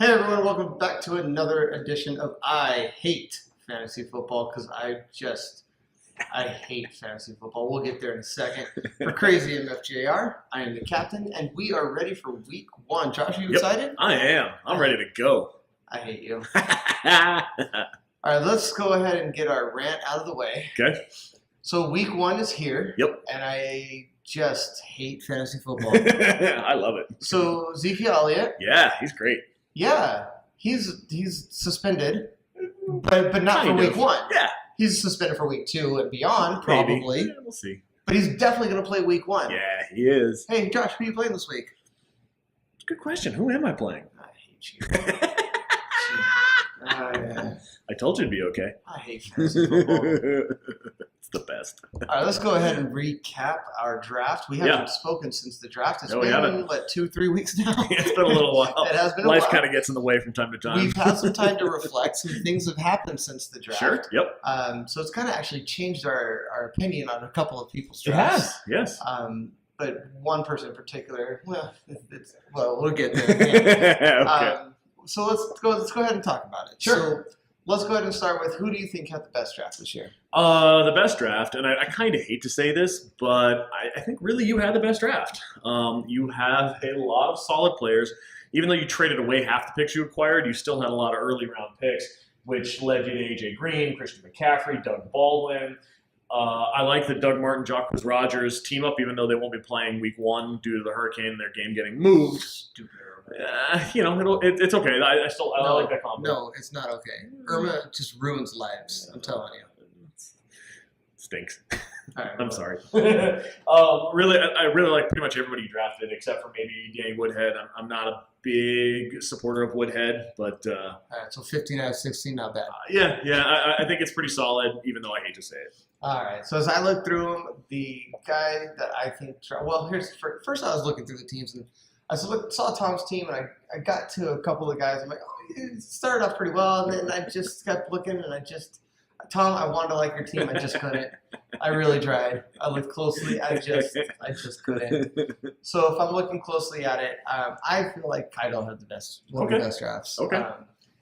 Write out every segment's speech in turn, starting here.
Hey everyone, welcome back to another edition of I Hate Fantasy Football because I hate fantasy football. We'll get there in a second. For Crazy MFJR, I am the captain and we are ready for week one. Josh, are you excited? I am. I'm ready to go. I hate you. All right, let's go ahead and get our rant out of the way. Okay. So week one is here. Yep. And I just hate fantasy football. I love it. So Ezekiel Elliott, Yeah, he's great. yeah, he's suspended, but not for Kind week of. one. Yeah. He's suspended for week two and beyond, probably. Maybe. Yeah, we'll see. But he's definitely going to play week one. Yeah, he is. Hey, Josh, who are you playing this week? Good question. Who am I playing? I hate you. Yeah. I told you it'd be okay. I hate fantasy football. It's the best. All right, let's go ahead and recap our draft. We haven't spoken since the draft. It's No, we been, haven't. 2-3 weeks now? It's been a little while. It has been a Life while. kind of gets in the way from time to time. We've had some time to reflect. Some things have happened since the draft. Sure. Yep. So it's kind of actually changed our opinion on a couple of people's It drafts. has. Yes. But one person in particular, we'll get there. Okay. So let's go ahead and talk about it. Sure. So let's go ahead and start with who do you think had the best draft this year? The best draft, and I kind of hate to say this, but I think really you had the best draft. You have a lot of solid players. Even though you traded away half the picks you acquired, you still had a lot of early round picks, which led you to A.J. Green, Christian McCaffrey, Doug Baldwin. I like the Doug Martin, Jacquizz Rodgers team up, even though they won't be playing week one due to the hurricane and their game getting moved. Stupid Irma. It's okay. I like that combo. No, it's not okay. Irma just ruins lives. I'm telling you. Stinks. All right, I'm well, sorry. Really, I really like pretty much everybody you drafted except for maybe Danny Woodhead. I'm not a big supporter of Woodhead, but All right, so 15 out of 16, not bad. I think it's pretty solid, even though I hate to say it. All right, so as I look through them, the guy that I think, first I was looking through the teams and I saw Tom's team and I got to a couple of guys. I'm like, oh, it started off pretty well, and then I just kept looking and Tom, I wanted to like your team, I just couldn't. I really tried. I looked closely, I just couldn't. So if I'm looking closely at it, I feel like Kydal had one of the best drafts. Okay.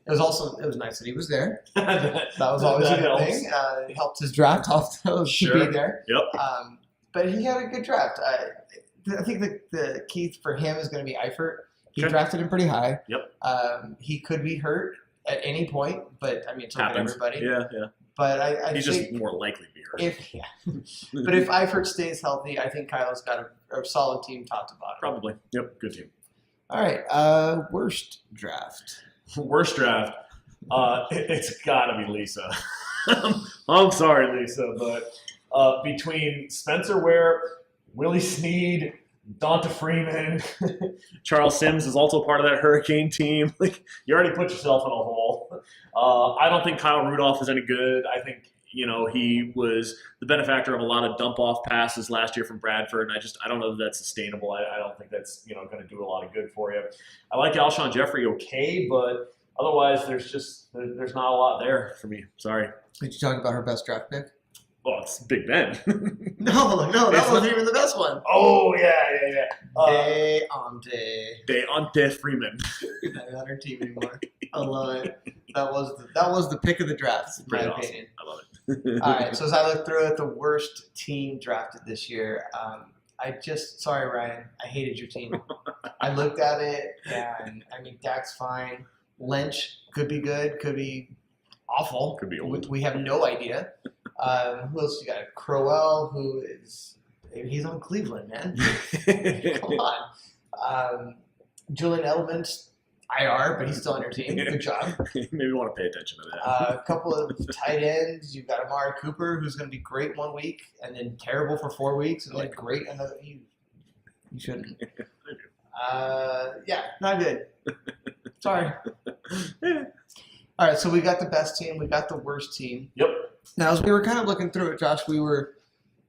It was nice that he was there. That That was always a good helps. thing. It helped his draft to Sure. be there. Yep. But he had a good draft. I think the key for him is going to be Eifert. He Okay. drafted him pretty high. Yep. He could be hurt at any point, but I mean, so can Happens. everybody. Yeah. But I He's think just more likely to be hurt. if Eifert stays healthy, I think Kyle's got a solid team top to bottom. Probably. Yep. Good team. All right. Worst draft. Worst draft. It's got to be Lisa. I'm sorry, Lisa, but between Spencer Ware, Willie Snead, Donta Freeman, Charles Sims is also part of that Hurricane team. Like, you already put yourself in a hole. I don't think Kyle Rudolph is any good. I think he was the benefactor of a lot of dump-off passes last year from Bradford, and I don't know that that's sustainable. I don't think that's going to do a lot of good for you. I like Alshon Jeffrey okay, but otherwise there's not a lot there for me. Sorry. Did you talk about her best draft pick? Well, it's Big Ben. No, that wasn't even the best one. Oh, yeah. Deontay Freeman. not on her team anymore. I love it. That was the pick of the draft, in my Pretty awesome. opinion. I love it. All right, so as I look through it, the worst team drafted this year. Sorry, Ryan, I hated your team. I looked at it, and I mean, Dak's fine. Lynch could be good, could be awful. Could be old. We have no idea. Who else you got? Crowell, he's on Cleveland, man. Come on. Julian Edelman's IR, but he's still on your team. Good job. Maybe want to pay attention to that. A couple of tight ends. You've got Amari Cooper, who's going to be great 1 week, and then terrible for 4 weeks, and then great another. You shouldn't. Yeah, not good. Sorry. All right, so we got the best team. We got the worst team. Yep. Now, as we were kind of looking through it, Josh, we were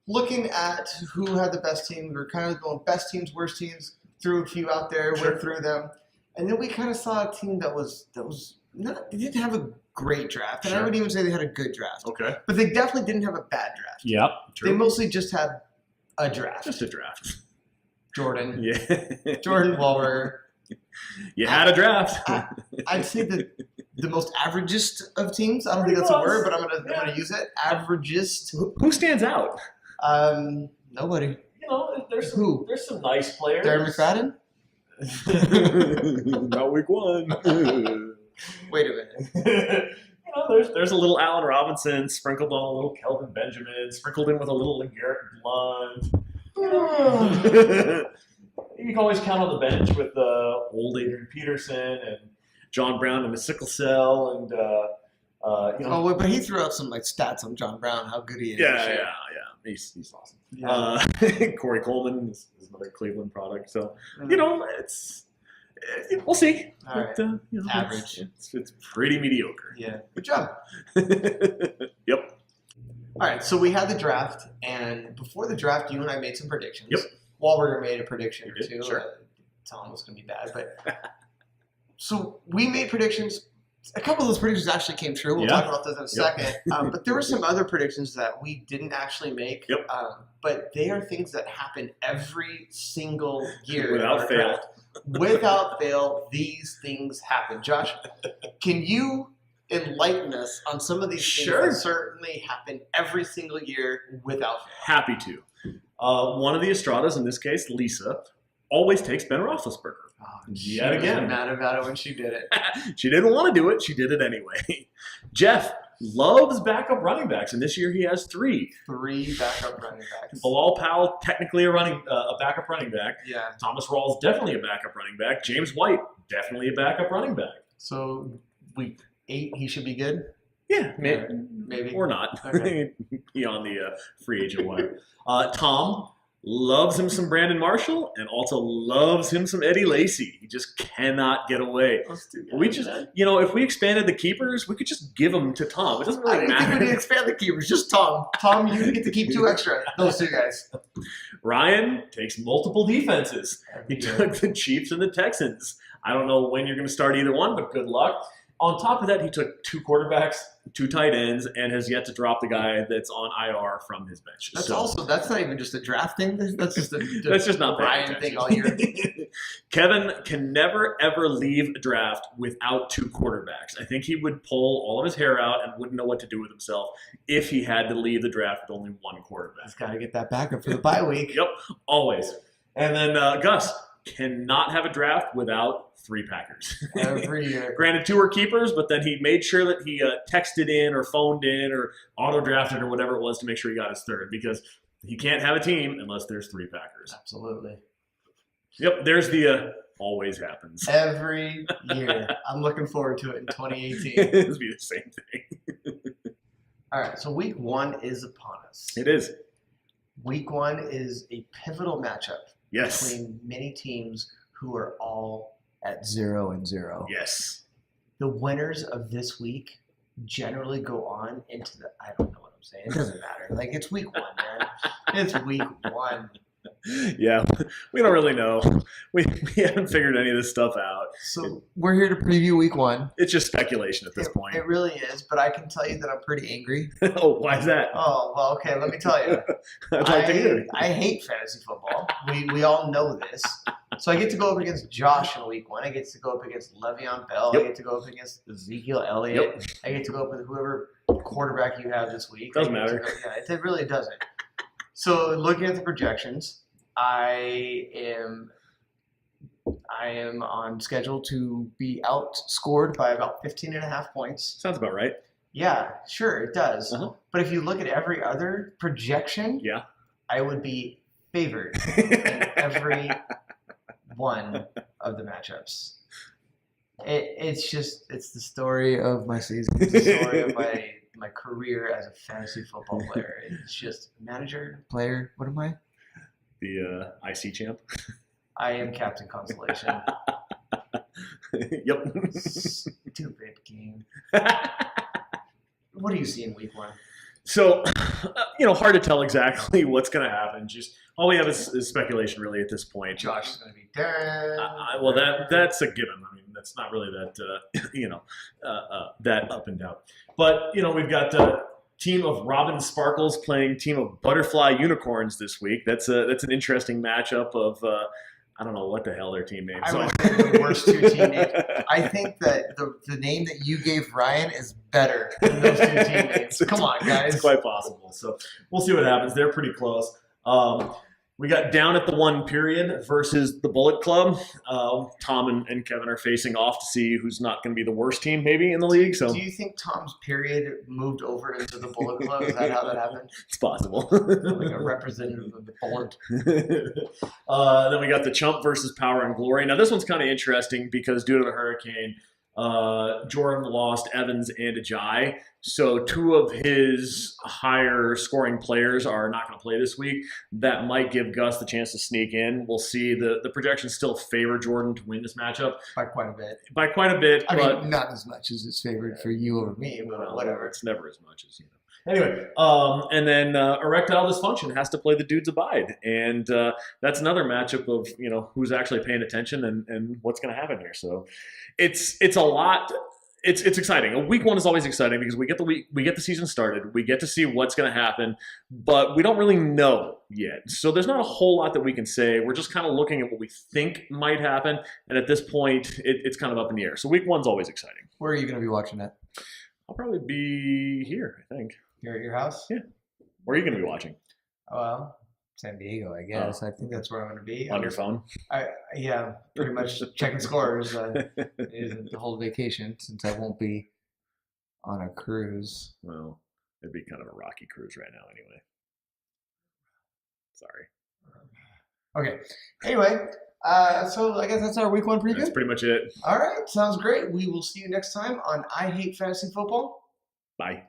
looking at who had the best team. We were kind of going best teams, worst teams, threw a few out there, Sure. went through them. And then we kind of saw a team that was not, they didn't have a great draft. And I Sure. wouldn't even say they had a good draft. Okay. But they definitely didn't have a bad draft. Yep. They True. mostly just had a draft. Just a draft. Jordan Yeah. Wahlberg, You had a draft. I'd say the most averagest of teams. I don't think that's a word, but I'm gonna use it. Averagest. Who stands out? Nobody. You know, there's Who? there's some nice players. Darren McFadden. Not week one. Wait a minute. You know, there's a little Allen Robinson sprinkled on a little Kelvin Benjamin, sprinkled in with a little LeGarrette Blunt. You can always count on the bench with old Adrian Peterson and John Brown and the sickle cell, and you know. Oh, but he threw out some like stats on John Brown, how good he is. Yeah. He's awesome. Yeah. Corey Coleman is another Cleveland product, so you know we'll see. All right. But, you know, Average. It's pretty mediocre. Yeah. Good job. Yep. All right. So we had the draft, and before the draft, you and I made some predictions. Yep. Wahlberger made a prediction or He did, two. sure. Tom was going to be bad, but so we made predictions. A couple of those predictions actually came true. We'll Yeah. talk about those in a Yep. second. But there were some other predictions that we didn't actually make. Yep. But they are things that happen every single year. in Without our fail. draft. Without fail, these things happen. Josh, can you enlighten us on some of these things Sure. that certainly happen every single year without fail? Happy to. One of the Estradas, in this case, Lisa, always takes Ben Roethlisberger. She Yet was again. mad about it when she did it. She didn't want to do it. She did it anyway. Jeff loves backup running backs, and this year he has 3. 3 backup running backs. Bilal Powell, technically a backup running back. Yeah. Thomas Rawls, definitely a backup running back. James White, definitely a backup running back. So week 8, he should be good. Yeah, Maybe. or not. Okay. Beyond the free agent wire. Tom loves him some Brandon Marshall, and also loves him some Eddie Lacy. He just cannot get away. We just, you know, if we expanded the keepers, we could just give them to Tom. It doesn't I really didn't think we matter. need to expand the keepers. Just Tom. Tom, you get to keep 2 extra. Those 2 guys. Ryan takes multiple defenses. He took the Chiefs and the Texans. I don't know when you're going to start either one, but good luck. On top of that, he took 2 quarterbacks, 2 tight ends, and has yet to drop the guy that's on IR from his bench. That's So, that's not even just a draft thing. That's just a that's just not paying Ryan attention. thing all year. Kevin can never, ever leave a draft without 2 quarterbacks. I think he would pull all of his hair out and wouldn't know what to do with himself if he had to leave the draft with only 1 quarterback. He's got to get that backup for the bye week. Yep, always. And then Gus cannot have a draft without 3 Packers. Every year. Granted, 2 are keepers, but then he made sure that he texted in or phoned in or auto-drafted or whatever it was to make sure he got his 3rd, because he can't have a team unless there's 3 Packers. Absolutely. Yep, there's the always happens. Every year. I'm looking forward to it in 2018. It'll be the same thing. All right, so week 1 is upon us. It is. Week 1 is a pivotal matchup Yes. between many teams who are all at 0-0. Yes. The winners of this week generally go on into the, I don't know what I'm saying. It doesn't matter. Like, it's week 1, man. It's week 1. Yeah, we don't really know. We haven't figured any of this stuff out. So we're here to preview week 1. It's just speculation at this point. It really is, but I can tell you that I'm pretty angry. Oh, why is that? Oh, well, okay, let me tell you. I'd like to hear it. I hate fantasy football. We all know this. So I get to go up against Josh in week 1. I get to go up against Le'Veon Bell. Yep. I get to go up against Ezekiel Elliott. Yep. I get to go up with whoever quarterback you have this week. Doesn't I get to matter. go- yeah, it really doesn't. So looking at the projections, I am on schedule to be outscored by about 15.5 points. Sounds about right. Yeah, sure, it does. Uh-huh. But if you look at every other projection, Yeah. I would be favored in every one of the matchups. It's the story of my season. It's the story of my career as a fantasy football player. It's just manager, player. What am I? The IC champ. I am Captain Constellation. Yep. Stupid game. What do you see in week 1? So, hard to tell exactly what's going to happen. Just all we have is speculation, really, at this point. Josh is going to be Darren. Well, that's a given. I mean, that's not really that that up and down. But we've got a team of Robin Sparkles playing team of Butterfly Unicorns this week. That's an interesting matchup of I don't know what the hell their team names I are. would say the worst two team names. I think that the name that you gave Ryan is better than those two team names. Come on, guys. It's quite possible. So we'll see what happens. They're pretty close. We got Down at the One Period versus the Bullet Club. Tom and Kevin are facing off to see who's not going to be the worst team maybe in the league. So Do you think Tom's period moved over into the Bullet Club? Is that how that happened? it's possible. Like a representative of the Bullet. Then we got the Chump versus Power and Glory. Now this one's kind of interesting because due to the hurricane, Jordan lost Evans and Ajayi. So two of his higher scoring players are not going to play this week. That might give Gus the chance to sneak in. We'll see. The projections still favor Jordan to win this matchup By quite a bit. by quite a bit. I but mean, not as much as it's favored for you or me, but well, whatever. It's never as much as Anyway, and then Erectile Dysfunction has to play the Dudes Abide, and that's another matchup of who's actually paying attention and what's going to happen here. So it's a lot. It's exciting. Week one is always exciting because we get the season started. We get to see what's going to happen, but we don't really know yet. So there's not a whole lot that we can say. We're just kind of looking at what we think might happen, and at this point, it's kind of up in the air. So week one's always exciting. Where are you going to be watching that? I'll probably be here, I think. Here at your house? Yeah. Where are you going to be watching? Well, San Diego, I guess. I think that's where I'm going to be. On your phone? Yeah, pretty much checking scores. It isn't the whole vacation since I won't be on a cruise. Well, it'd be kind of a rocky cruise right now anyway. Sorry. Okay. Anyway, so I guess that's our week one preview. That's pretty much it. All right. Sounds great. We will see you next time on I Hate Fantasy Football. Bye.